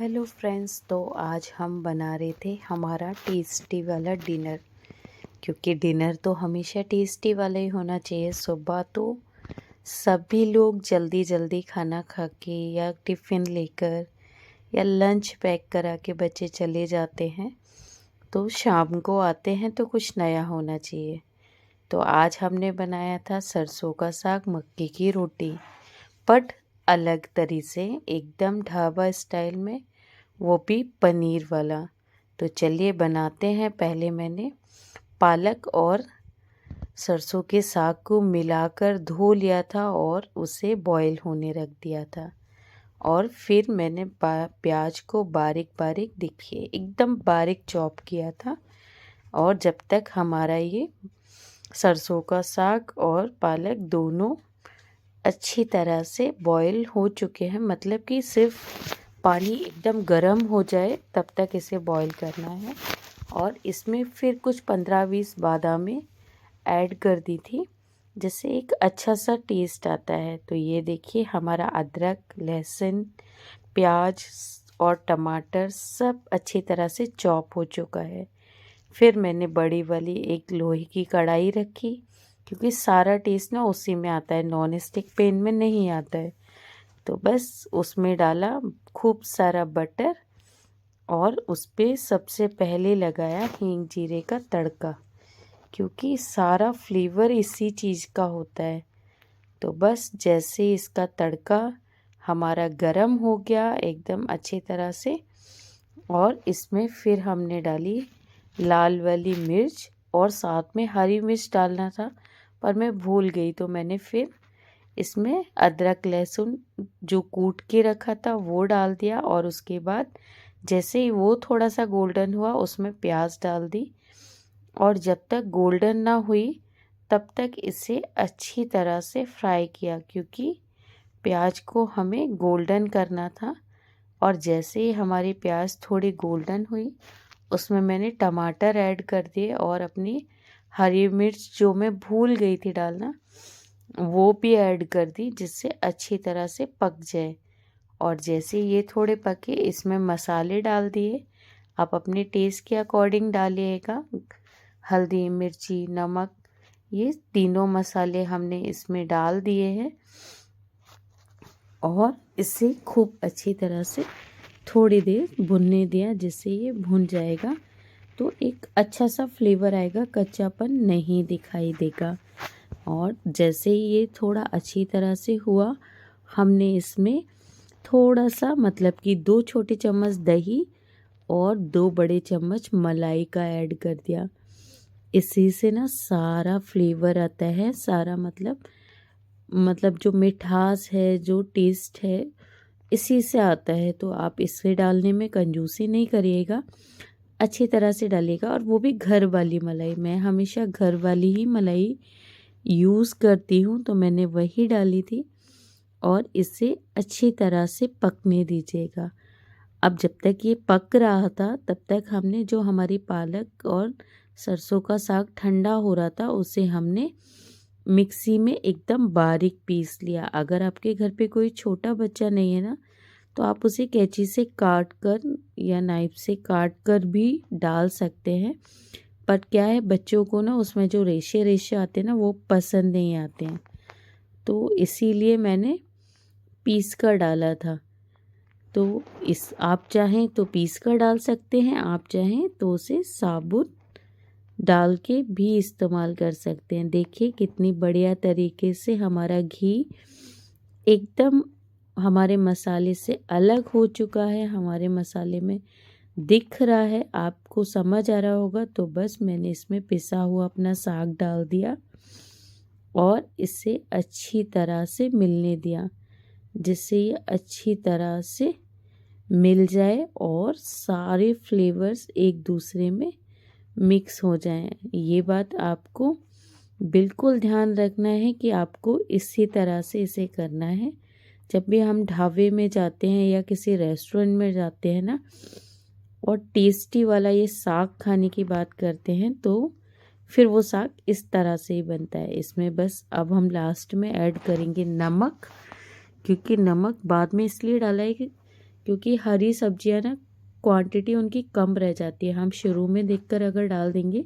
Hello friends, तो आज हम बना रहे थे हमारा टेस्टी वाला डिनर। क्योंकि डिनर तो हमेशा टेस्टी वाला ही होना चाहिए। सुबह तो सभी लोग जल्दी जल्दी खाना खा के या टिफ़िन लेकर या लंच पैक करा के बच्चे चले जाते हैं, तो शाम को आते हैं तो कुछ नया होना चाहिए। तो आज हमने बनाया था सरसों का साग, मक्की की रोटी, बट अलग तरीके से, एकदम ढाबा स्टाइल में, वो भी पनीर वाला। तो चलिए बनाते हैं। पहले मैंने पालक और सरसों के साग को मिलाकर धो लिया था और उसे बॉईल होने रख दिया था। और फिर मैंने प्याज को बारीक बारीक, देखिए एकदम बारीक चॉप किया था। और जब तक हमारा ये सरसों का साग और पालक दोनों अच्छी तरह से बॉईल हो चुके हैं, मतलब कि सिर्फ पानी एकदम गर्म हो जाए तब तक इसे बॉईल करना है। और इसमें फिर कुछ 15-20 बादामें ऐड कर दी थी, जिससे एक अच्छा सा टेस्ट आता है। तो ये देखिए हमारा अदरक, लहसुन, प्याज और टमाटर सब अच्छी तरह से चॉप हो चुका है। फिर मैंने बड़ी वाली एक लोहे की कढ़ाई रखी, क्योंकि सारा टेस्ट ना उसी में आता है, नॉन स्टिक पैन में नहीं आता है। तो बस उसमें डाला खूब सारा बटर और उस पर सबसे पहले लगाया हींग जीरे का तड़का, क्योंकि सारा फ्लेवर इसी चीज़ का होता है। तो बस जैसे इसका तड़का हमारा गरम हो गया एकदम अच्छी तरह से, और इसमें फिर हमने डाली लाल वाली मिर्च, और साथ में हरी मिर्च डालना था पर मैं भूल गई। तो मैंने फिर इसमें अदरक लहसुन जो कूट के रखा था वो डाल दिया। और उसके बाद जैसे ही वो थोड़ा सा गोल्डन हुआ, उसमें प्याज डाल दी। और जब तक गोल्डन ना हुई तब तक इसे अच्छी तरह से फ्राई किया, क्योंकि प्याज को हमें गोल्डन करना था। और जैसे ही हमारी प्याज थोड़ी गोल्डन हुई, उसमें मैंने टमाटर ऐड कर दिए और अपनी हरी मिर्च जो मैं भूल गई थी डालना, वो भी ऐड कर दी, जिससे अच्छी तरह से पक जाए। और जैसे ये थोड़े पके, इसमें मसाले डाल दिए। आप अपने टेस्ट के अकॉर्डिंग डालिएगा। हल्दी, मिर्ची, नमक, ये तीनों मसाले हमने इसमें डाल दिए हैं। और इसे खूब अच्छी तरह से थोड़ी देर भुनने दिया, जिससे ये भुन जाएगा तो एक अच्छा सा फ्लेवर आएगा, कच्चापन नहीं दिखाई देगा। और जैसे ही ये थोड़ा अच्छी तरह से हुआ, हमने इसमें थोड़ा सा, मतलब कि 2 छोटे चम्मच दही और 2 बड़े चम्मच मलाई का ऐड कर दिया। इसी से ना सारा फ्लेवर आता है, सारा मतलब जो मिठास है, जो टेस्ट है, इसी से आता है। तो आप इसे डालने में कंजूसी नहीं करिएगा, अच्छी तरह से डालिएगा। और वो भी घर वाली मलाई, मैं हमेशा घर वाली ही मलाई यूज़ करती हूँ, तो मैंने वही डाली थी। और इसे अच्छी तरह से पकने दीजिएगा। अब जब तक ये पक रहा था तब तक हमने जो हमारी पालक और सरसों का साग ठंडा हो रहा था, उसे हमने मिक्सी में एकदम बारीक पीस लिया। अगर आपके घर पे कोई छोटा बच्चा नहीं है ना, तो आप उसे कैंची से काट कर या नाइफ से काट कर भी डाल सकते हैं। पर क्या है, बच्चों को ना उसमें जो रेशे रेशे आते हैं ना, वो पसंद नहीं आते हैं। तो इसीलिए मैंने पीस कर डाला था। तो आप चाहें तो पीस कर डाल सकते हैं, आप चाहें तो उसे साबुत डाल के भी इस्तेमाल कर सकते हैं। देखिए कितनी बढ़िया तरीके से हमारा घी एकदम हमारे मसाले से अलग हो चुका है, हमारे मसाले में दिख रहा है। आपको समझ आ रहा होगा। तो बस मैंने इसमें पिसा हुआ अपना साग डाल दिया और इसे अच्छी तरह से मिलने दिया, जिससे ये अच्छी तरह से मिल जाए और सारे फ्लेवर्स एक दूसरे में मिक्स हो जाएं। ये बात आपको बिल्कुल ध्यान रखना है कि आपको इसी तरह से इसे करना है। जब भी हम ढाबे में जाते हैं या किसी रेस्टोरेंट में जाते हैं ना, और टेस्टी वाला ये साग खाने की बात करते हैं, तो फिर वो साग इस तरह से ही बनता है। इसमें बस अब हम लास्ट में ऐड करेंगे नमक, क्योंकि नमक बाद में इसलिए डाला है कि क्योंकि हरी सब्जियां ना क्वांटिटी उनकी कम रह जाती है। हम शुरू में देखकर अगर डाल देंगे,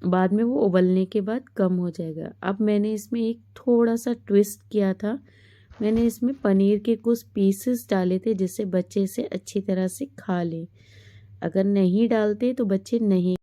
बाद में वो उबलने के बाद कम हो जाएगा। अब मैंने इसमें एक थोड़ा सा ट्विस्ट किया था, मैंने इसमें पनीर के कुछ पीसेस डाले थे जिससे बच्चे इसे अच्छी तरह से खा लें। अगर नहीं डालते तो बच्चे नहीं